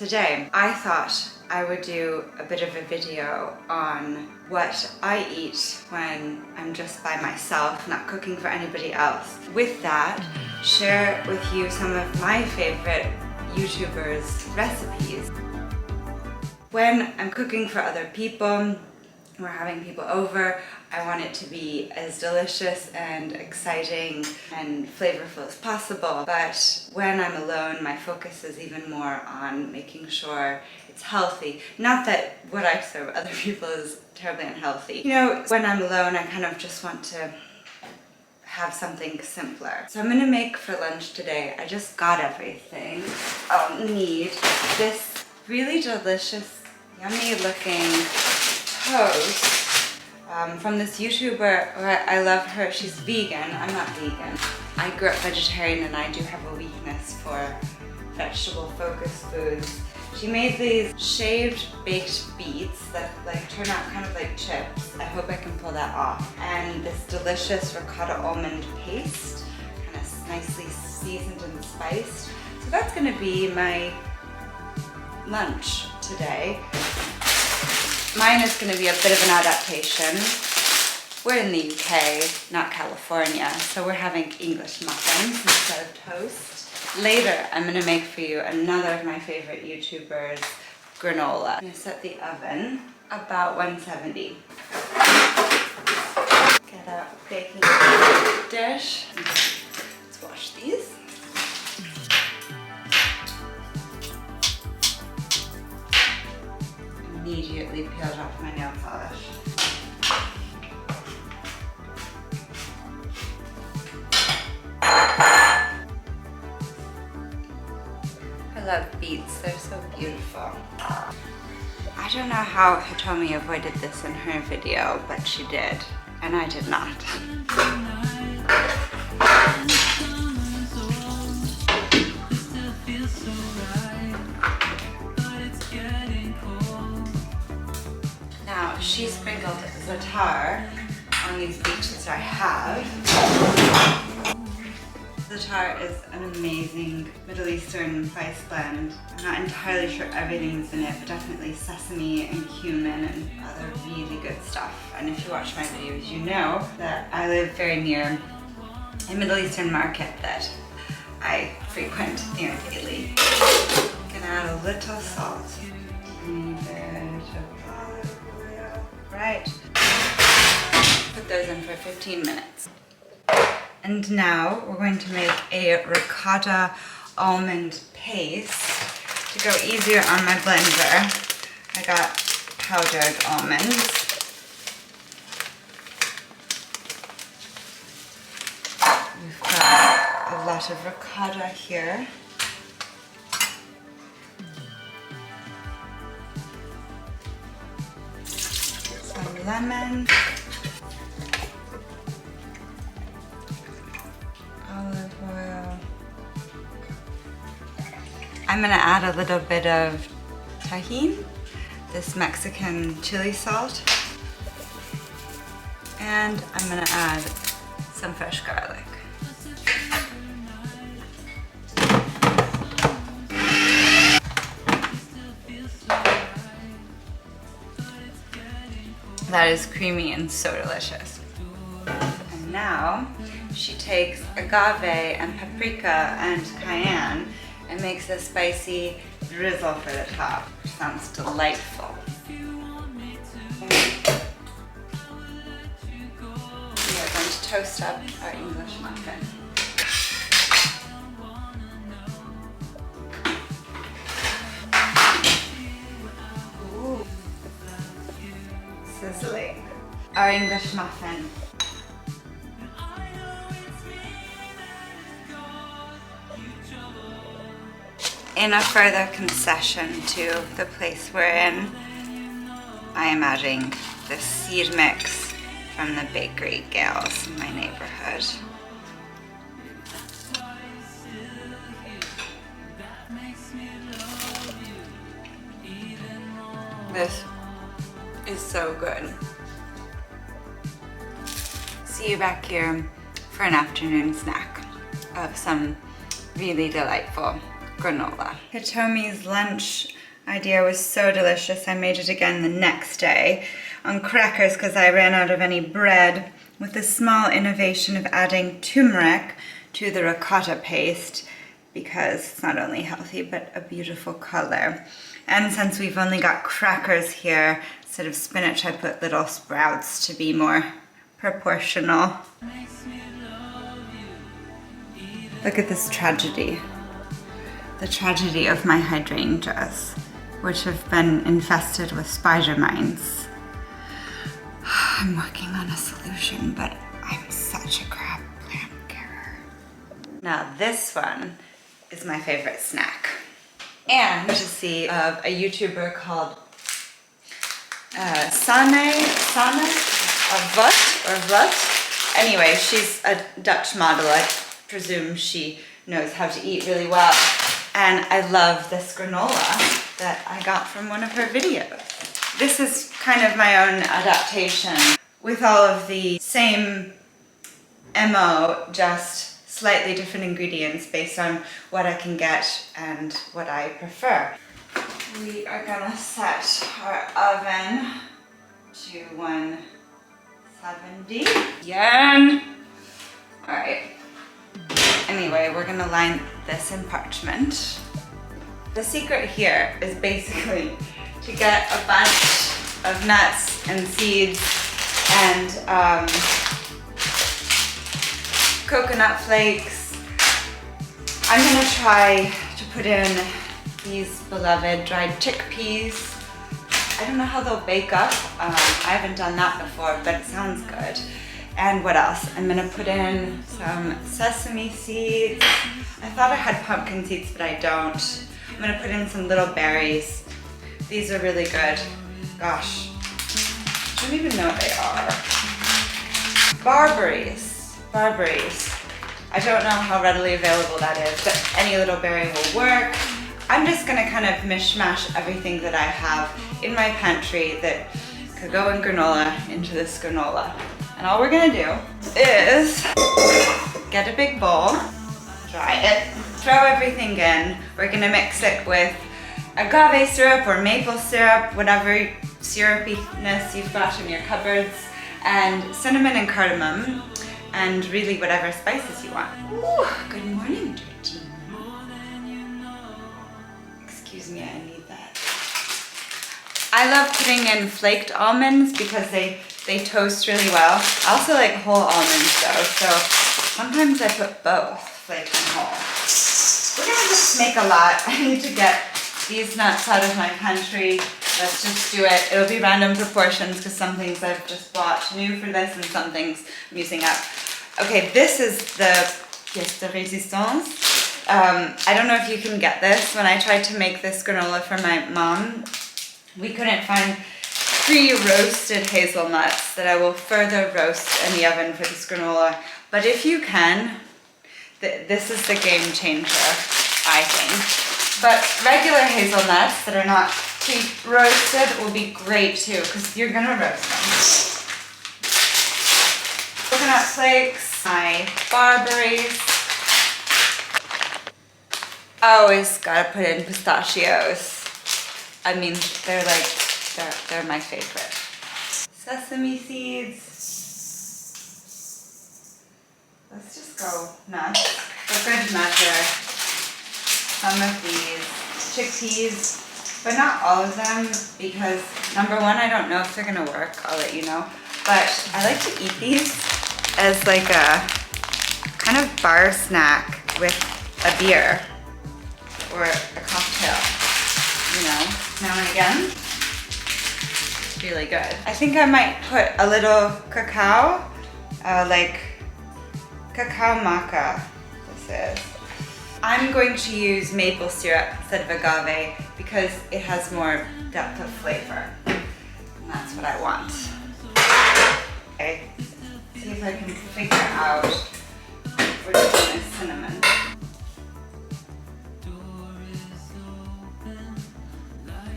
Today, I thought I would do a bit of a video on what I eat when I'm just by myself, not cooking for anybody else. With that, share with you some of my favorite YouTubers' recipes. When I'm cooking for other people, we're having people over, I want it to be as delicious and exciting and flavorful as possible. But when I'm alone, my focus is even more on making sure it's healthy. Not that what I serve other people is terribly unhealthy. You know, when I'm alone, I kind of just want to have something simpler. So I'm gonna make for lunch today. I just got everything. I'll need this really delicious, yummy looking toast from this YouTuber. I love her. She's vegan. I'm not vegan. I grew up vegetarian and I do have a weakness for vegetable-focused foods. She made these shaved baked beets that turn out kind of like chips. I hope I can pull that off. And this delicious ricotta almond paste, kind of nicely seasoned and spiced. So that's gonna be my lunch today. Mine is going to be a bit of an adaptation. We're in the UK, not California, so we're having English muffins instead of toast. Later, I'm going to make for you another of my favorite YouTubers, granola. I'm going to set the oven about 170. Get a baking dish. Let's wash these. Immediately peeled off my nail polish. I love beets, they're so beautiful. I don't know how Hitomi avoided this in her video, but she did, and I did not. She sprinkled za'atar on these beets that I have. Za'atar is an amazing Middle Eastern spice blend. I'm not entirely sure everything's in it, but definitely sesame and cumin and other really good stuff. And if you watch my videos, you know that I live very near a Middle Eastern market that I frequent near daily. Gonna add a little salt. Tiny bit of olive oil. Right. Put those in for 15 minutes. And now we're going to make a ricotta almond paste. To go easier on my blender, I got powdered almonds. We've got a lot of ricotta here. Some lemon. Olive oil. I'm gonna add a little bit of tahini, this Mexican chili salt, and I'm gonna add some fresh garlic. That is creamy and so delicious. And now she takes agave and paprika and cayenne and makes a spicy drizzle for the top, which sounds delightful. We are going to toast up our English muffin. Ooh. Sizzling. Our English muffin. In a further concession to the place we're in, I am adding the seed mix from the bakery gals in my neighborhood. This is so good. See you back here for an afternoon snack of some really delightful granola. Hitomi's lunch idea was so delicious. I made it again the next day on crackers because I ran out of any bread, with the small innovation of adding turmeric to the ricotta paste because it's not only healthy but a beautiful color. And since we've only got crackers here, instead of spinach, I put little sprouts to be more proportional. Look at this tragedy. The tragedy of my hydrangeas, which have been infested with spider mites. I'm working on a solution, but I'm such a crap plant carer. Now this one is my favorite snack. And to see of a YouTuber called Sanne, or Vloet. Anyway, she's a Dutch model. I presume she knows how to eat really well. And I love this granola that I got from one of her videos. This is kind of my own adaptation with all of the same MO, just slightly different ingredients based on what I can get and what I prefer. We are gonna set our oven to 170. Yen! Alright. Anyway, we're gonna line this in parchment. The secret here is basically to get a bunch of nuts and seeds and coconut flakes. I'm gonna try to put in these beloved dried chickpeas. I don't know how they'll bake up. I haven't done that before, but it sounds good. And what else? I'm gonna put in some sesame seeds. I thought I had pumpkin seeds, but I don't. I'm gonna put in some little berries. These are really good. Gosh, I don't even know what they are. Barberries. Barberries. I don't know how readily available that is, but any little berry will work. I'm just gonna kind of mishmash everything that I have in my pantry that could go in granola into this granola. And all we're gonna do is get a big bowl, dry it, throw everything in. We're gonna mix it with agave syrup or maple syrup, whatever syrupiness you've got in your cupboards, and cinnamon and cardamom, and really whatever spices you want. Ooh, good morning, Georgina. Excuse me, I need that. I love putting in flaked almonds because they toast really well. I also like whole almonds though, so sometimes I put both, flaked and whole. We're gonna just make a lot. I need to get these nuts out of my pantry. Let's just do it. It'll be random proportions because some things I've just bought new for this and some things I'm using up. Okay, this is the pièce de résistance. I don't know if you can get this. When I tried to make this granola for my mom, we couldn't find pre-roasted hazelnuts that I will further roast in the oven for this granola. But if you can, this is the game changer, I think. But regular hazelnuts that are not pre-roasted will be great too, because you're gonna roast them. Coconut flakes, my barberries. Always gotta put in pistachios. I mean, they're my favorite. Sesame seeds. Let's just go nuts for good measure. Some of these chickpeas, but not all of them, because number one, I don't know if they're gonna work. I'll let you know. But I like to eat these as like a kind of bar snack with a beer or a cocktail, you know, now and again. Really good. I think I might put a little cacao, like cacao maca, this is. I'm going to use maple syrup instead of agave because it has more depth of flavor. And that's what I want. Okay, see if I can figure out which one is cinnamon.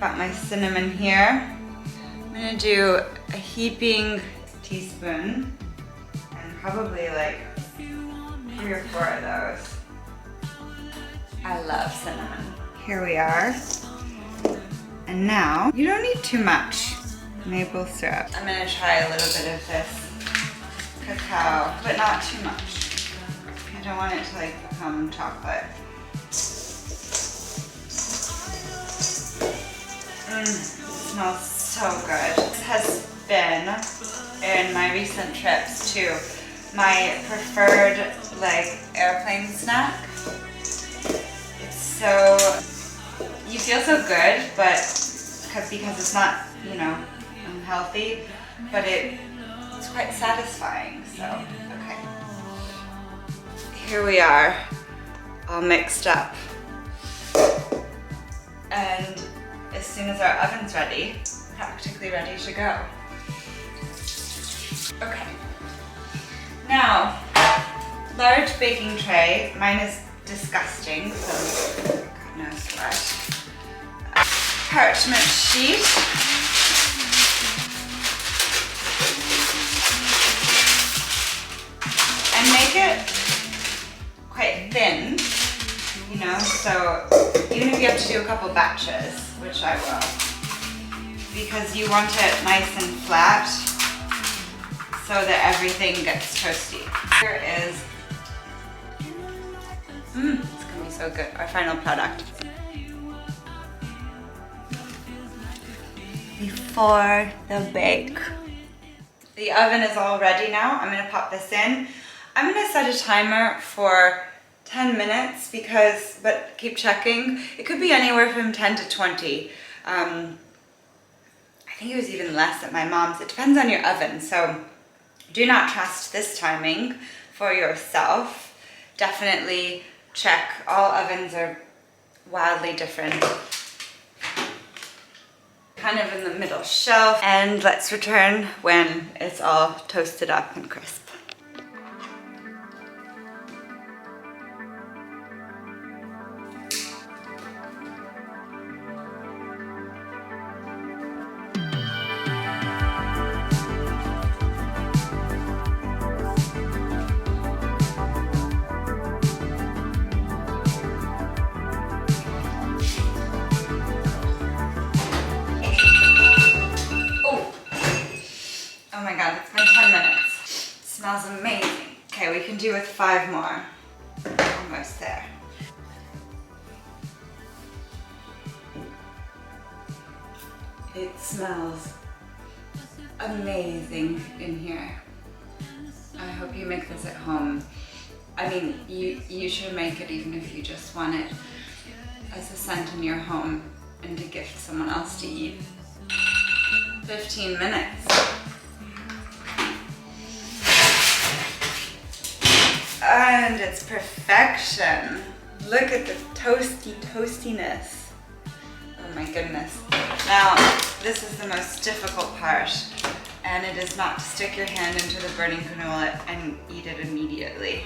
Got my cinnamon here. I'm gonna do a heaping teaspoon and probably like 3 or 4 of those. I love cinnamon. Here we are. And now, you don't need too much maple syrup. I'm gonna try a little bit of this cacao, but not too much. I don't want it to like become chocolate. It smells so good. This has been, in my recent trips too, my preferred like airplane snack. It's so, you feel so good, but because it's not, you know, unhealthy, but it's quite satisfying, so, okay. Here we are, all mixed up. And as soon as our oven's ready, practically ready to go. Okay. Now, large baking tray. Mine is disgusting, so God knows what. Parchment sheet. And make it quite thin, you know, so even if you have to do a couple batches, which I will, because you want it nice and flat so that everything gets toasty. Here is, it's gonna be so good, our final product. Before the bake. The oven is all ready now. I'm gonna pop this in. I'm gonna set a timer for 10 minutes but keep checking. It could be anywhere from 10 to 20. I think it was even less at my mom's. It depends on your oven, so do not trust this timing for yourself. Definitely check. All ovens are wildly different. Kind of in the middle shelf. And let's return when it's all toasted up and crisp. Oh my God, it's been 10 minutes. It smells amazing. Okay, we can do with 5 more. Almost there. It smells amazing in here. I hope you make this at home. I mean, you should make it even if you just want it as a scent in your home and to gift someone else to eat. 15 minutes. And it's perfection. Look at the toastiness. Oh my goodness. Now, this is the most difficult part, and it is not to stick your hand into the burning granola and eat it immediately.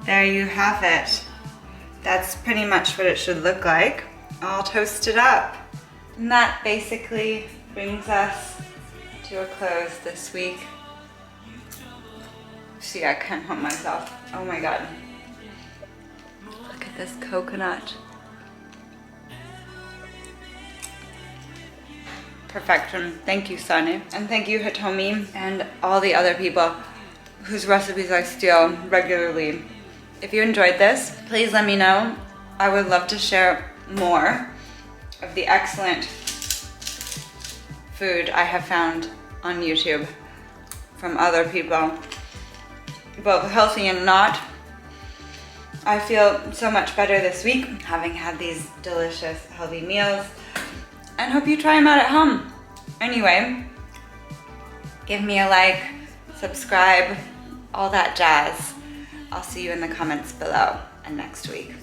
There you have it. That's pretty much what it should look like, all toasted up. And that basically brings us to a close this week. See, I can't help myself. Oh my God. Look at this coconut. Perfection. Thank you, Sanne. And thank you, Hitomi, and all the other people whose recipes I steal regularly. If you enjoyed this, please let me know. I would love to share more of the excellent food I have found on YouTube from other people, both healthy and not. I feel so much better this week having had these delicious healthy meals, and hope you try them out at home. Anyway, give me a like, subscribe, all that jazz. I'll see you in the comments below and next week.